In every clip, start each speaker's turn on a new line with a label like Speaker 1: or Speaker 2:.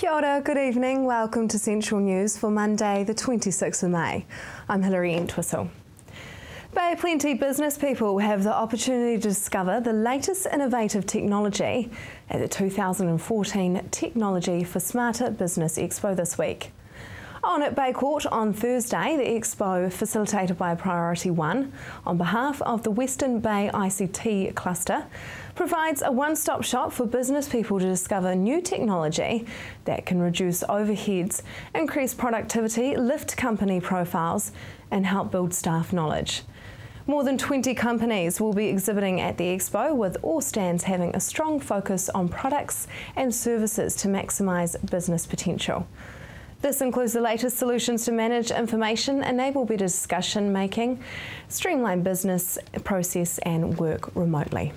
Speaker 1: Kia ora, good evening. Welcome to Central News for Monday, the 26th of May. I'm Hilary Entwistle. Bay of Plenty business people have the opportunity to discover the latest innovative technology at the 2014 Technology for Smarter Business Expo this week. On at Bay Court on Thursday, the expo, facilitated by Priority One on behalf of the Western Bay ICT Cluster, provides a one-stop shop for business people to discover new technology that can reduce overheads, increase productivity, lift company profiles and help build staff knowledge. More than 20 companies will be exhibiting at the expo, with all stands having a strong focus on products and services to maximise business potential. This includes the latest solutions to manage information, enable better discussion making, streamline business process and work remotely.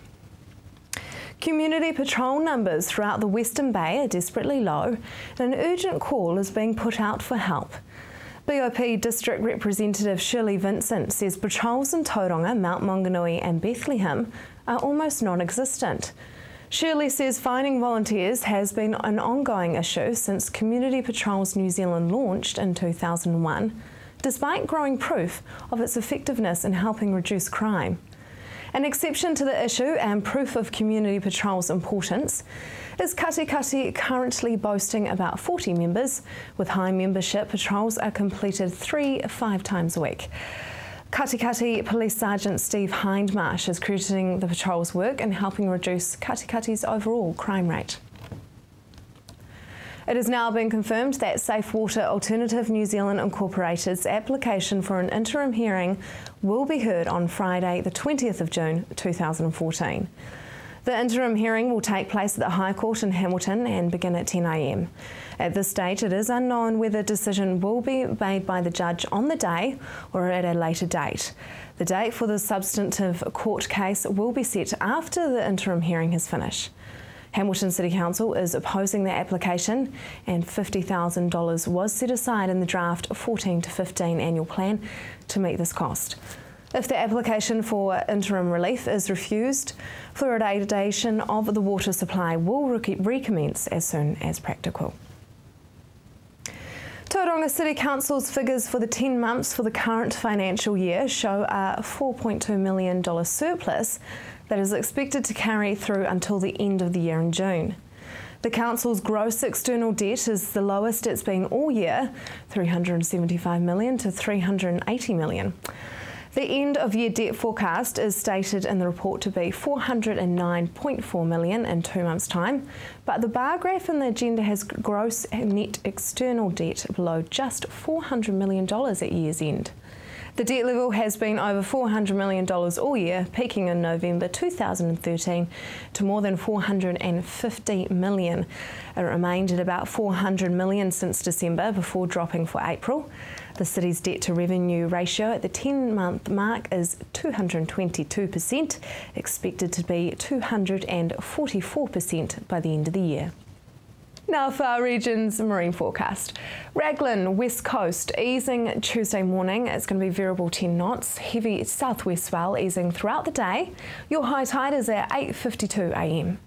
Speaker 1: Community patrol numbers throughout the Western Bay are desperately low and an urgent call is being put out for help. BOP District Representative Shirley Vincent says patrols in Tauranga, Mount Maunganui and Bethlehem are almost non-existent. Shirley says finding volunteers has been an ongoing issue since Community Patrols New Zealand launched in 2001, despite growing proof of its effectiveness in helping reduce crime. An exception to the issue and proof of Community Patrol's importance is Katikati, currently boasting about 40 members. With high membership, patrols are completed 3-5 times a week. Katikati Police Sergeant Steve Hindmarsh is crediting the patrol's work in helping reduce Katikati's overall crime rate. It has now been confirmed that Safe Water Alternative New Zealand Incorporated's application for an interim hearing will be heard on Friday, the 20th of June 2014. The interim hearing will take place at the High Court in Hamilton and begin at 10 a.m. At this stage, it is unknown whether a decision will be made by the judge on the day or at a later date. The date for the substantive court case will be set after the interim hearing has finished. Hamilton City Council is opposing the application and $50,000 was set aside in the draft 14 to 15 annual plan to meet this cost. If the application for interim relief is refused, fluoridation of the water supply will recommence as soon as practical. Tauranga City Council's figures for the 10 months for the current financial year show a $4.2 million surplus that is expected to carry through until the end of the year in June. The Council's gross external debt is the lowest it's been all year, $375 million to $380 million. The end-of-year debt forecast is stated in the report to be $409.4 million in 2 months' time, but the bar graph in the agenda has gross and net external debt below just $400 million at year's end. The debt level has been over $400 million all year, peaking in November 2013 to more than $450 million. It remained at about $400 million since December before dropping for April. The city's debt to revenue ratio at the 10-month mark is 222%, expected to be 244% by the end of the year. Now for our region's marine forecast. Raglan, west coast, easing Tuesday morning. It's going to be variable 10 knots. Heavy southwest swell easing throughout the day. Your high tide is at 8:52 a.m.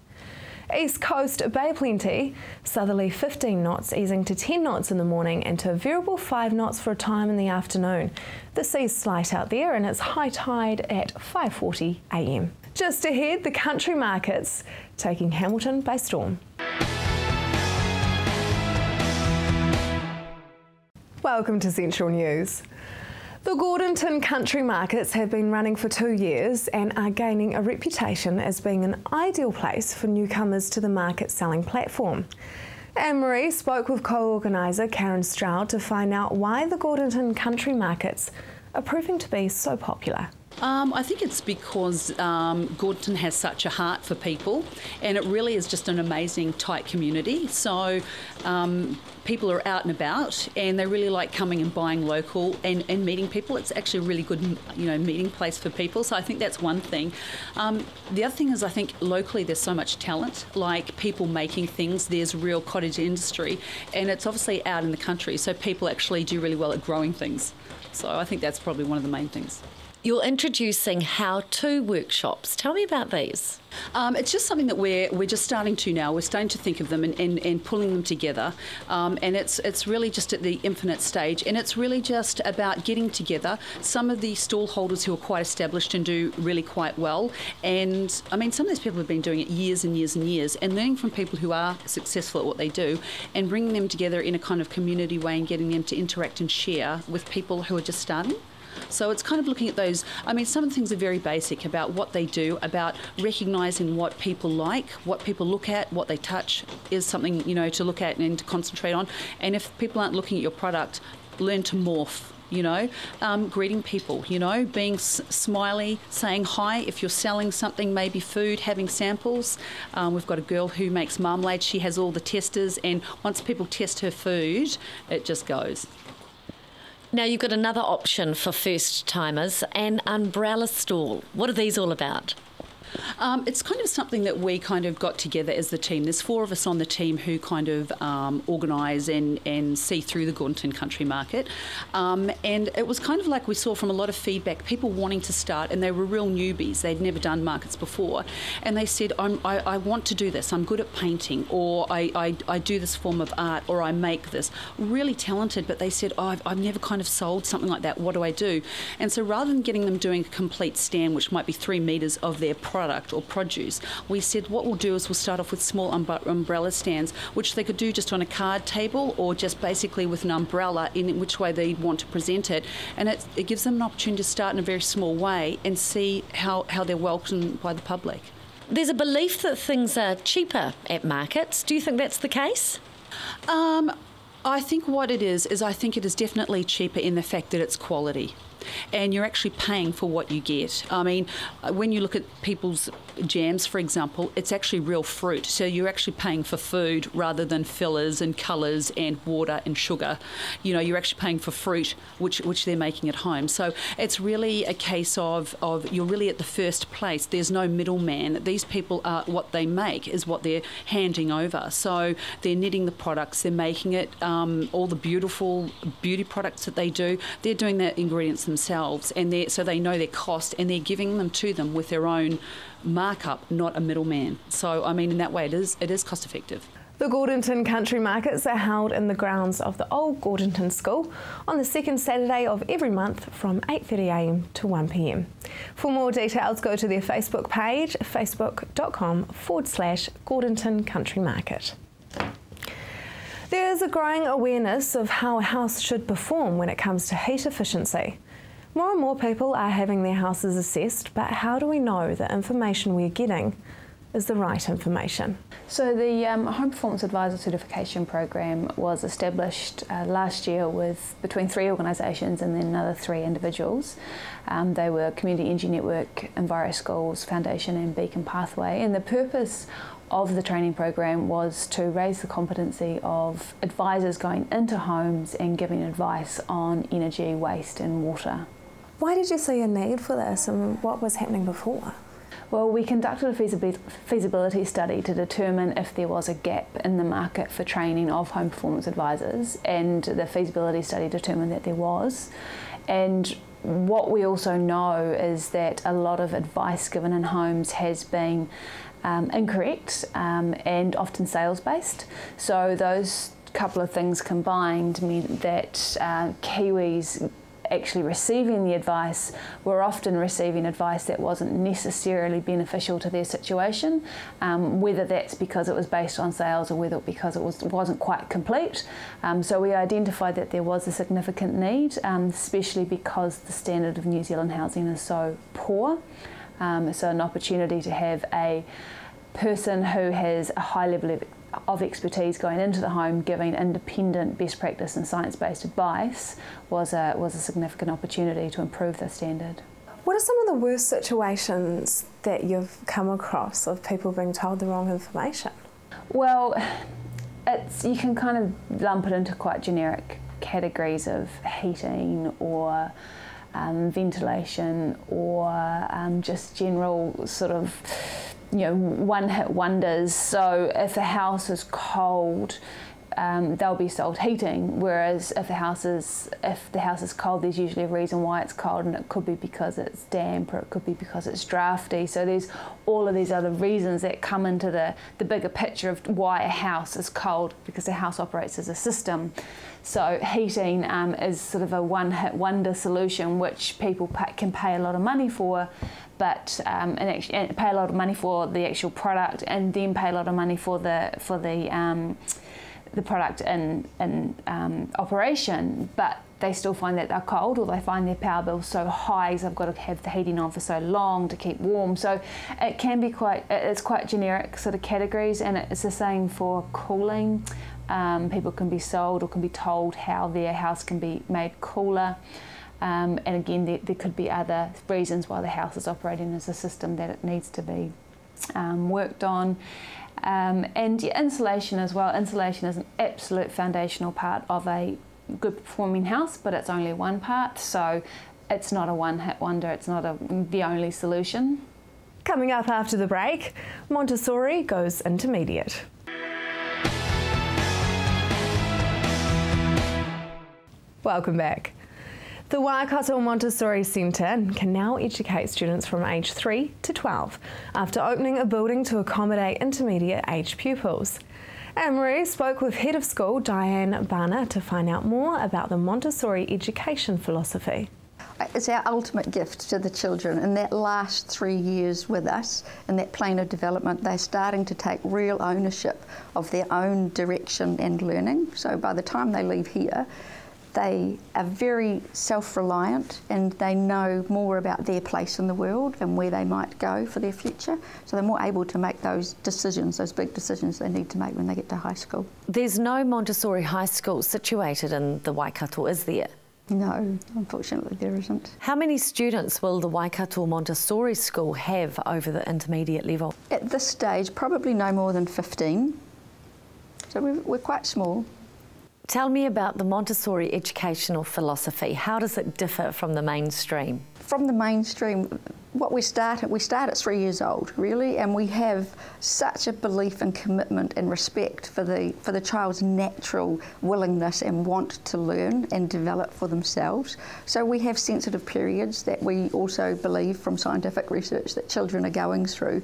Speaker 1: East coast, Bay of Plenty, southerly 15 knots easing to 10 knots in the morning and to a variable 5 knots for a time in the afternoon. The sea's slight out there and it's high tide at 5:40 a.m. Just ahead, the country markets taking Hamilton by storm. Welcome to Central News. The Gordonton country markets have been running for 2 years and are gaining a reputation as being an ideal place for newcomers to the market selling platform. Anne-Marie spoke with co-organiser Karen Stroud to find out why the Gordonton country markets are proving to be so popular.
Speaker 2: I think it's because Gordonton has such a heart for people and it really is just an amazing tight community. So people are out and about and they really like coming and buying local and meeting people. It's actually a really good meeting place for people. So I think that's one thing. The other thing is I think locally there's so much talent, like people making things. There's real cottage industry and it's obviously out in the country. So people actually do really well at growing things. So I think that's probably one of the main things.
Speaker 3: You're introducing how-to workshops. Tell me about these.
Speaker 2: It's just something that we're just starting to now. We're starting to think of them and pulling them together, and it's really just at the infinite stage, and it's really just about getting together some of the stall holders who are quite established and do really quite well, and I mean some of these people have been doing it years and years and years, and learning from people who are successful at what they do and bringing them together in a kind of community way and getting them to interact and share with people who are just starting. So it's kind of looking at those, I mean, some of the things are very basic about what they do, about recognising what people like, what people look at, what they touch is something, you know, to look at and to concentrate on. And if people aren't looking at your product, learn to morph. You know, greeting people, you know, being smiley, saying hi. If you're selling something, maybe food, having samples. We've got a girl who makes marmalade. She has all the testers, and once people test her food, it just goes.
Speaker 3: Now you've got another option for first-timers, an umbrella stall. What are these all about?
Speaker 2: It's kind of something that we kind of got together as the team. There's 4 of us on the team who kind of organise and see through the Gordonton Country Market. And it was kind of like we saw from a lot of feedback, people wanting to start, and they were real newbies. They'd never done markets before. And they said, I want to do this. I'm good at painting, or I do this form of art, or I make this. Really talented, but they said, I've never kind of sold something like that. What do I do? And so rather than getting them doing a complete stand, which might be 3 metres of their product or produce, we said what we'll do is we'll start off with small umbrella stands, which they could do just on a card table or just basically with an umbrella in which way they want to present it. And it gives them an opportunity to start in a very small way and see how they're welcomed by the public.
Speaker 3: There's a belief that things are cheaper at markets. Do you think that's the case?
Speaker 2: I think what it is I think it is definitely cheaper in the fact that it's quality. And you're actually paying for what you get. I mean, when you look at people's jams, for example, it's actually real fruit. So you're actually paying for food rather than fillers and colours and water and sugar. You know, you're actually paying for fruit, which they're making at home. So it's really a case of you're really at the first place. There's no middleman. These people are, what they make is what they're handing over. So they're knitting the products, they're making it, all the beautiful beauty products that they do, they're doing the ingredients themselves, and so they know their cost, and they're giving them to them with their own markup, not a middleman. So I mean, in that way, it is cost effective.
Speaker 1: The Gordonton Country Markets are held in the grounds of the Old Gordonton School on the second Saturday of every month from 8:30am to 1pm. For more details, go to their Facebook page, facebook.com/Gordonton Country Market. There is a growing awareness of how a house should perform when it comes to heat efficiency. More and more people are having their houses assessed, but how do we know the information we're getting is the right information?
Speaker 4: So the Home Performance Advisor Certification Program was established last year with between 3 organisations and then another 3 individuals. They were Community Energy Network, Enviroschools Foundation and Beacon Pathway, and the purpose of the training program was to raise the competency of advisors going into homes and giving advice on energy, waste and water.
Speaker 1: Why did you see a need for this, and what was happening before?
Speaker 4: Well, we conducted a feasibility study to determine if there was a gap in the market for training of home performance advisors, and the feasibility study determined that there was. And what we also know is that a lot of advice given in homes has been incorrect and often sales-based. So those couple of things combined meant that Kiwis actually receiving the advice were often receiving advice that wasn't necessarily beneficial to their situation, whether that's because it was based on sales or whether because it wasn't quite complete. So we identified that there was a significant need, especially because the standard of New Zealand housing is so poor. So an opportunity to have a person who has a high level of expertise going into the home giving independent best practice and science-based advice was a significant opportunity to improve the standard.
Speaker 1: What are some of the worst situations that you've come across of people being told the wrong information?
Speaker 4: Well, you can kind of lump it into quite generic categories of heating or ventilation or just general sort of one-hit wonders. So if a house is cold they'll be sold heating, whereas if the house is cold, there's usually a reason why it's cold, and it could be because it's damp or it could be because it's drafty. So there's all of these other reasons that come into the bigger picture of why a house is cold, because a house operates as a system. So heating is sort of a one-hit wonder solution which people can pay a lot of money for, but and pay a lot of money for the actual product, and then pay a lot of money for the product in operation, but they still find that they're cold, or they find their power bill so high because they've got to have the heating on for so long to keep warm. So it can be it's quite generic sort of categories, and it's the same for cooling. People can be sold or can be told how their house can be made cooler. And again, there could be other reasons why the house is operating as a system that it needs to be worked on. And yeah, insulation as well. Insulation is an absolute foundational part of a good performing house, but it's only one part, so it's not a one-hit wonder. It's not the only solution.
Speaker 1: Coming up after the break, Montessori goes intermediate. Welcome back. The Waikato Montessori Centre can now educate students from age 3 to 12 after opening a building to accommodate intermediate age pupils. Anne-Marie spoke with Head of School Diane Barner to find out more about the Montessori education philosophy.
Speaker 5: It's our ultimate gift to the children. In that last 3 years with us, in that plane of development, they're starting to take real ownership of their own direction and learning. So by the time they leave here, they are very self-reliant, and they know more about their place in the world and where they might go for their future. So they're more able to make those decisions, those big decisions they need to make when they get to high school.
Speaker 3: There's no Montessori high school situated in the Waikato, is there?
Speaker 5: No, unfortunately there isn't.
Speaker 3: How many students will the Waikato Montessori school have over the intermediate level?
Speaker 5: At this stage, probably no more than 15. So we're quite small.
Speaker 3: Tell me about the Montessori educational philosophy. How does it differ from the mainstream?
Speaker 5: From the mainstream, what we start at 3 years old, really, and we have such a belief and commitment and respect for the child's natural willingness and want to learn and develop for themselves. So we have sensitive periods that we also believe from scientific research that children are going through.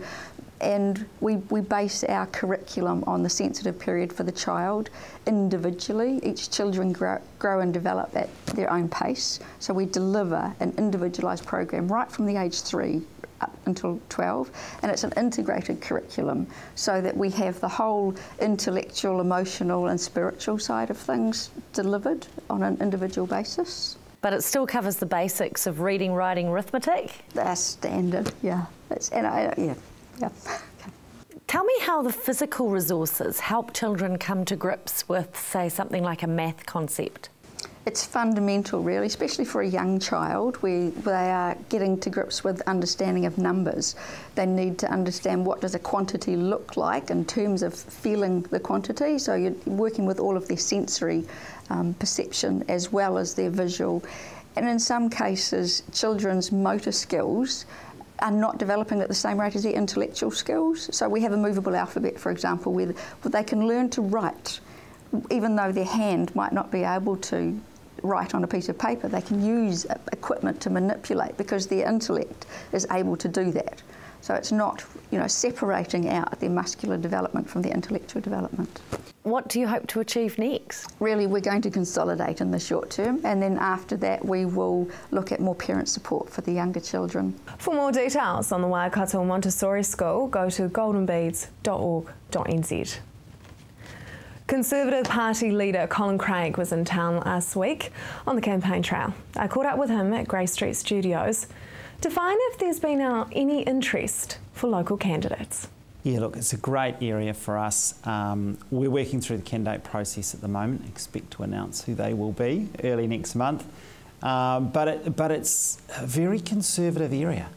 Speaker 5: And we base our curriculum on the sensitive period for the child individually. Each children grow and develop at their own pace. So we deliver an individualised program right from the age 3 up until 12, and it's an integrated curriculum so that we have the whole intellectual, emotional and spiritual side of things delivered on an individual basis.
Speaker 3: But it still covers the basics of reading, writing, arithmetic?
Speaker 5: That's standard, yeah. Yeah.
Speaker 3: Tell me how the physical resources help children come to grips with, say, something like a math concept.
Speaker 5: It's fundamental, really, especially for a young child where they are getting to grips with understanding of numbers. They need to understand what does a quantity look like in terms of feeling the quantity. So you're working with all of their sensory perception as well as their visual. And in some cases, children's motor skills are not developing at the same rate as their intellectual skills. So we have a movable alphabet, for example, where they can learn to write, even though their hand might not be able to write on a piece of paper. They can use equipment to manipulate because their intellect is able to do that. So it's not, separating out their muscular development from their intellectual development.
Speaker 3: What do you hope to achieve next?
Speaker 5: Really, we're going to consolidate in the short term, and then after that we will look at more parent support for the younger children.
Speaker 1: For more details on the Waikato Montessori School, go to goldenbeads.org.nz. Conservative Party leader Colin Craig was in town last week on the campaign trail. I caught up with him at Grey Street Studios to find if there's been any interest for local candidates.
Speaker 6: Yeah, look, it's a great area for us. We're working through the candidate process at the moment. Expect to announce who they will be early next month. But it's a very conservative area,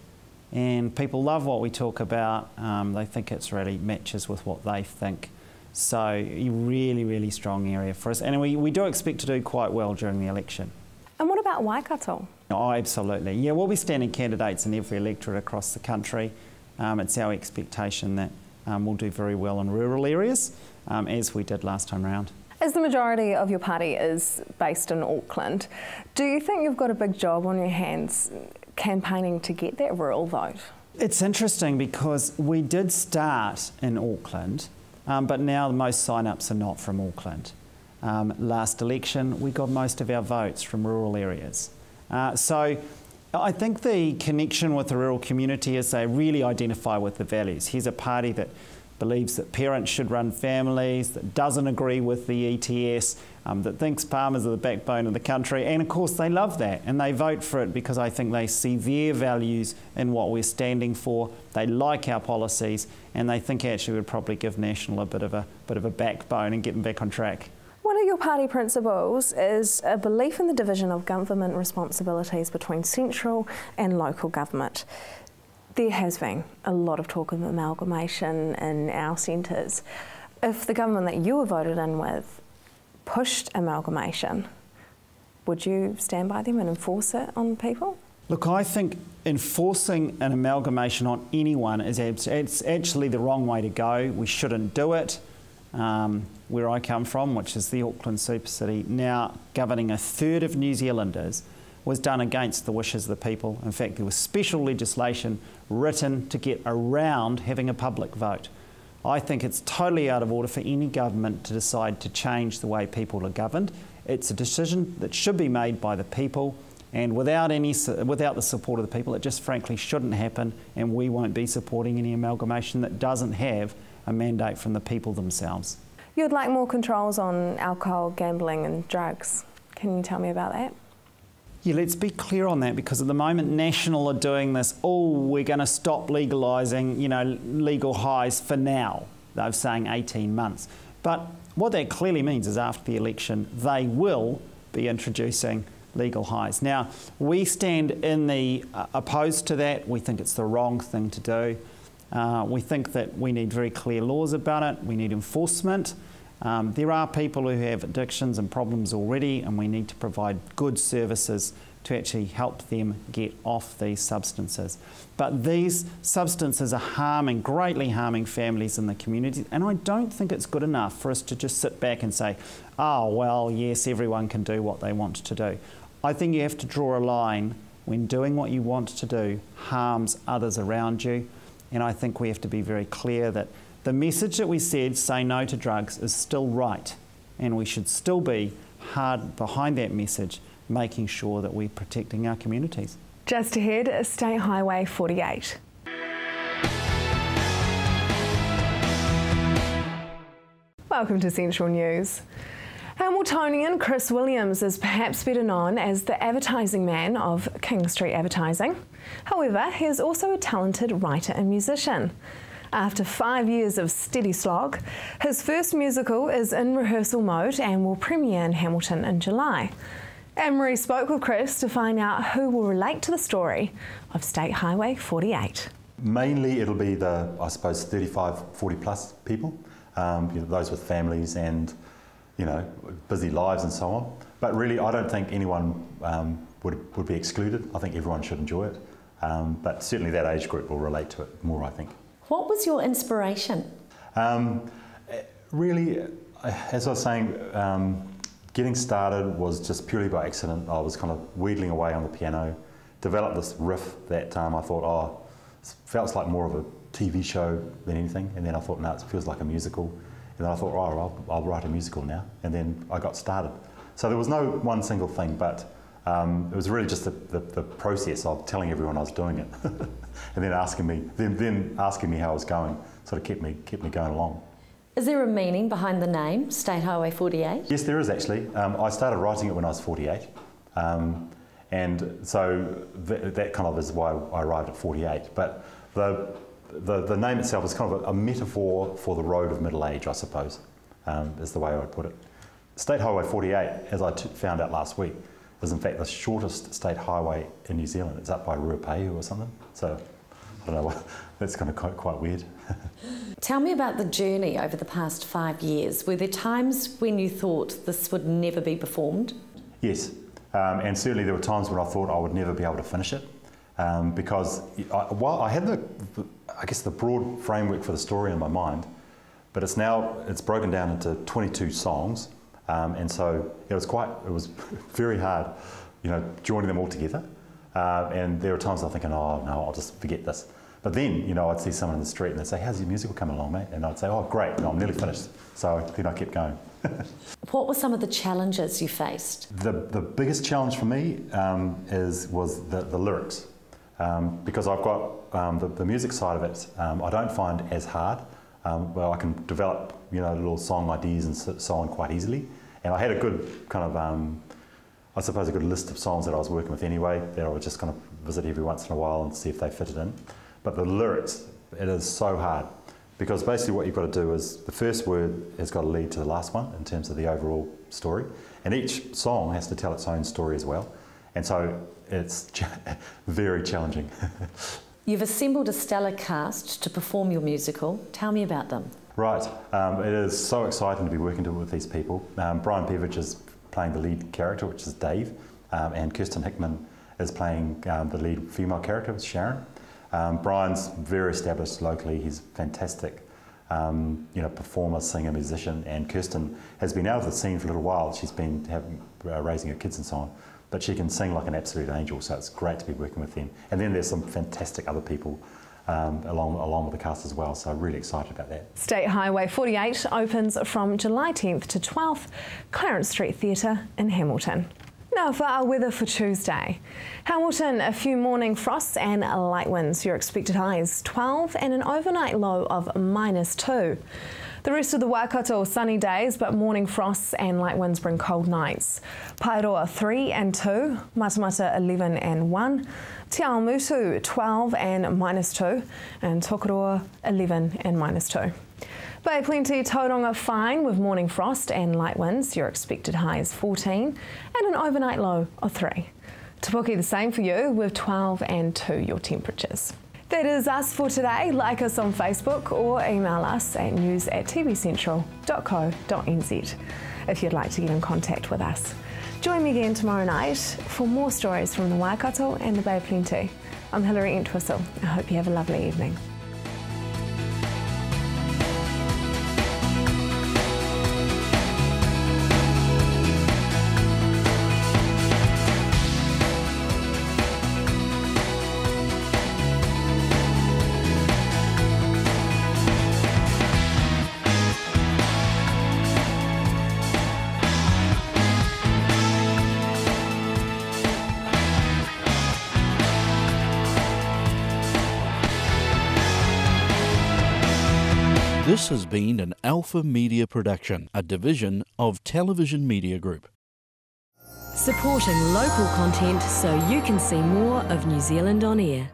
Speaker 6: and people love what we talk about. They think it's really matches with what they think. So a really, really strong area for us, and we do expect to do quite well during the election.
Speaker 1: And what about Waikato?
Speaker 6: Oh, absolutely. Yeah, we'll be standing candidates in every electorate across the country. It's our expectation that we'll do very well in rural areas, as we did last time round.
Speaker 1: As the majority of your party is based in Auckland, do you think you've got a big job on your hands campaigning to get that rural vote?
Speaker 6: It's interesting because we did start in Auckland, but now most sign-ups are not from Auckland. Last election, we got most of our votes from rural areas. So I think the connection with the rural community is they really identify with the values. Here's a party that believes that parents should run families, that doesn't agree with the ETS, that thinks farmers are the backbone of the country, and of course they love that and they vote for it because I think they see their values in what we're standing for, they like our policies, and they think actually we'd probably give National a bit of a backbone and get them back on track.
Speaker 1: One of your party principles is a belief in the division of government responsibilities between central and local government. There has been a lot of talk of amalgamation in our centres. If the government that you were voted in with pushed amalgamation, would you stand by them and enforce it on people?
Speaker 6: Look, I think enforcing an amalgamation on anyone is it's actually the wrong way to go. We shouldn't do it. Where I come from, which is the Auckland Super City, now governing a third of New Zealanders, was done against the wishes of the people. In fact, there was special legislation written to get around having a public vote. I think it's totally out of order for any government to decide to change the way people are governed. It's a decision that should be made by the people, and without the support of the people, it just frankly shouldn't happen, and we won't be supporting any amalgamation that doesn't have a mandate from the people themselves.
Speaker 1: You'd like more controls on alcohol, gambling and drugs. Can you tell me about that?
Speaker 6: Yeah, let's be clear on that, because at the moment National are doing this, we're going to stop legalising, legal highs for now. They're saying 18 months. But what that clearly means is after the election, they will be introducing legal highs. Now, we stand in the opposed to that. We think it's the wrong thing to do. We think that we need very clear laws about it. We need enforcement. There are people who have addictions and problems already, and we need to provide good services to actually help them get off these substances. But these substances are greatly harming families in the community, and I don't think it's good enough for us to just sit back and say, oh, well, yes, everyone can do what they want to do. I think you have to draw a line when doing what you want to do harms others around you, and I think we have to be very clear that the message that we said, say no to drugs, is still right, and we should still be hard behind that message, making sure that we're protecting our communities.
Speaker 1: Just ahead, State Highway 48. Welcome to Central News. Hamiltonian Chris Williams is perhaps better known as the advertising man of King Street Advertising. However, he is also a talented writer and musician. After 5 years of steady slog, his first musical is in rehearsal mode and will premiere in Hamilton in July. Anne-Marie spoke with Chris to find out who will relate to the story of State Highway 48.
Speaker 7: Mainly it'll be the, I suppose, 35, 40 plus people, those with families and, busy lives and so on. But really, I don't think anyone would be excluded. I think everyone should enjoy it. But certainly that age group will relate to it more, I think.
Speaker 3: What was your inspiration?
Speaker 7: Really, as I was saying, getting started was just purely by accident. I was kind of wheedling away on the piano, developed this riff that I thought, it felt like more of a TV show than anything. And then I thought, no, it feels like a musical. And then I thought, I'll write a musical now. And then I got started. So there was no one single thing, but it was really just the process of telling everyone I was doing it, and then asking me how I was going, sort of kept me going along.
Speaker 3: Is there a meaning behind the name, State Highway 48?
Speaker 7: Yes, there is actually. I started writing it when I was 48, and so that kind of is why I arrived at 48. But the name itself is kind of a metaphor for the road of middle age, I suppose, is the way I would put it. State Highway 48, as I found out last week, is in fact the shortest state highway in New Zealand. It's up by Ruapehu or something. So, I don't know, that's kind of quite weird.
Speaker 3: Tell me about the journey over the past 5 years. Were there times when you thought this would never be performed?
Speaker 7: Yes, and certainly there were times when I thought I would never be able to finish it, because while I had the broad framework for the story in my mind, but it's broken down into 22 songs, And so it was very hard, joining them all together. And there were times I'm thinking, oh no, I'll just forget this. But then, I'd see someone in the street and they'd say, how's your musical coming along, mate? And I'd say, oh great, no, I'm nearly finished. So then I kept going.
Speaker 3: What were some of the challenges you faced?
Speaker 7: The biggest challenge for me was the lyrics. Because I've got the music side of it, I don't find as hard. Well, I can develop, little song ideas and so on quite easily. And I had a good kind of, I suppose a good list of songs that I was working with anyway, that I would just kind of visit every once in a while and see if they fitted in. But the lyrics, it is so hard. Because basically what you've got to do is, the first word has got to lead to the last one in terms of the overall story. And each song has to tell its own story as well. And so it's very challenging.
Speaker 3: You've assembled a stellar cast to perform your musical. Tell me about them.
Speaker 7: Right. It is so exciting to be working with these people. Brian Beveridge is playing the lead character, which is Dave, and Kirsten Hickman is playing the lead female character, which is Sharon. Brian's very established locally. He's fantastic, performer, singer, musician, and Kirsten has been out of the scene for a little while. She's been raising her kids and so on, but she can sing like an absolute angel, so it's great to be working with them. And then there's some fantastic other people along with the cast as well, so I'm really excited about that.
Speaker 1: State Highway 48 opens from July 10th to 12th, Clarence Street Theatre in Hamilton. Now for our weather for Tuesday. Hamilton, a few morning frosts and light winds. Your expected highs 12 and an overnight low of -2. The rest of the Waikato sunny days, but morning frosts and light winds bring cold nights. Paeroa 3 and 2, Matamata 11 and 1, Te Awamutu 12 and -2, and Tokoroa 11 and -2. Bay Plenty, Tauranga fine with morning frost and light winds. Your expected high is 14 and an overnight low of 3. Te Puke the same for you with 12 and 2 your temperatures. That is us for today. Like us on Facebook or email us at news@tvcentral.co.nz if you'd like to get in contact with us. Join me again tomorrow night for more stories from the Waikato and the Bay Plenty. I'm Hilary Entwistle. I hope you have a lovely evening.
Speaker 8: This has been an Alpha Media production, a division of Television Media Group.
Speaker 9: Supporting local content so you can see more of New Zealand on air.